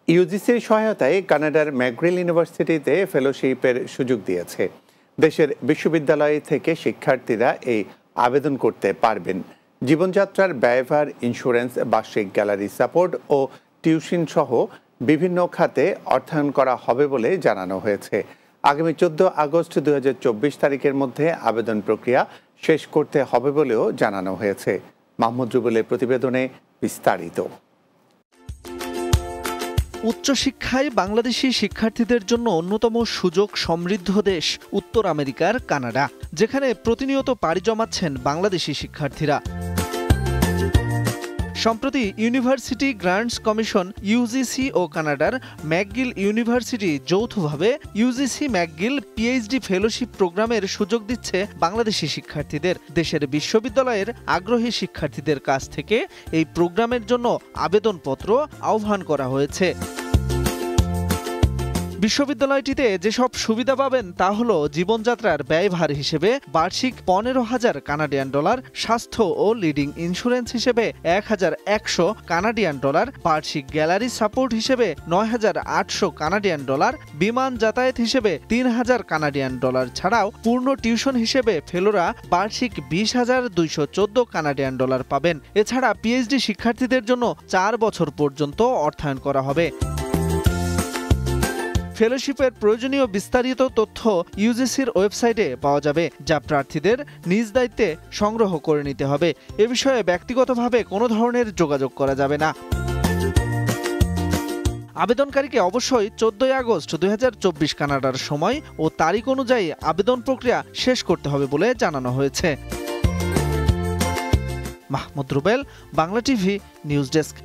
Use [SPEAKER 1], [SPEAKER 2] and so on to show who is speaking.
[SPEAKER 1] ইউজিসির সহায়তায় কানাডার ম্যাকগিল ইউনিভার্সিটিতে ফেলোশিপের সুযোগ দিয়েছে। দেশের বিশ্ববিদ্যালয় থেকে শিক্ষার্থীরা এই আবেদন করতে পারবেন। জীবনযাত্রার ব্যয়ভার, ইন্স্যুরেন্স, বার্ষিক গ্যালারি সাপোর্ট ও টিউশন সহ বিভিন্ন খাতে অর্থায়ন করা হবে বলে জানানো হয়েছে। আগামী 14 আগস্ট 2024 তারিখের মধ্যে আবেদন প্রক্রিয়া শেষ করতে হবে বলেও জানানো হয়েছে। মাহমুদ রুবেলের প্রতিবেদনে বিস্তারিত।
[SPEAKER 2] উচ্চশিক্ষায় বাংলাদেশি শিক্ষার্থীদের জন্য অন্যতম সুযোগ সমৃদ্ধ দেশ উত্তর আমেরিকার কানাডা, যেখানে প্রতিনিয়ত পাড়ি জমাচ্ছেন বাংলাদেশি শিক্ষার্থীরা। সম্প্রতি ইউনিভার্সিটি গ্রান্টস কমিশন ইউজিসি ও কানাডার ম্যাকগিল ইউনিভার্সিটি যৌথভাবে ইউজিসি ম্যাকগিল পিএইচডি ফেলোশিপ প্রোগ্রামের সুযোগ দিচ্ছে বাংলাদেশি শিক্ষার্থীদের। দেশের বিশ্ববিদ্যালয়ের আগ্রহী শিক্ষার্থীদের কাছ থেকে এই প্রোগ্রামের জন্য আবেদনপত্র আহ্বান করা হয়েছে। বিশ্ববিদ্যালয়টিতে যেসব সুবিধা পাবেন তা হল জীবনযাত্রার ব্যয়ভার হিসেবে বার্ষিক 15,000 কানাডিয়ান ডলার, স্বাস্থ্য ও লিডিং ইন্স্যুরেন্স হিসেবে 1,100 কানাডিয়ান ডলার, বার্ষিক গ্যালারি সাপোর্ট হিসেবে 9,800 কানাডিয়ান ডলার, বিমান যাতায়াত হিসেবে 3,000 কানাডিয়ান ডলার ছাড়াও পূর্ণ টিউশন হিসেবে ফেলোরা বার্ষিক 20,214 কানাডিয়ান ডলার পাবেন। এছাড়া পিএইচডি শিক্ষার্থীদের জন্য 4 বছর পর্যন্ত অর্থায়ন করা হবে। ফেলোশিপের প্রয়োজনীয় বিস্তারিত তথ্য ইউজিসির ওয়েবসাইটে পাওয়া যাবে, যা প্রার্থীদের নিজ দায়িত্বে সংগ্রহ করে নিতে হবে। এ বিষয়ে ব্যক্তিগতভাবে কোনো ধরনের যোগাযোগ করা যাবে না। আবেদনকারীকে অবশ্যই 14 আগস্ট 2024 কানাডার সময় ও তারিখ অনুযায়ী আবেদন প্রক্রিয়া শেষ করতে হবে বলে জানানো হয়েছে। Mahmud Rubel, Bangla TV, news desk.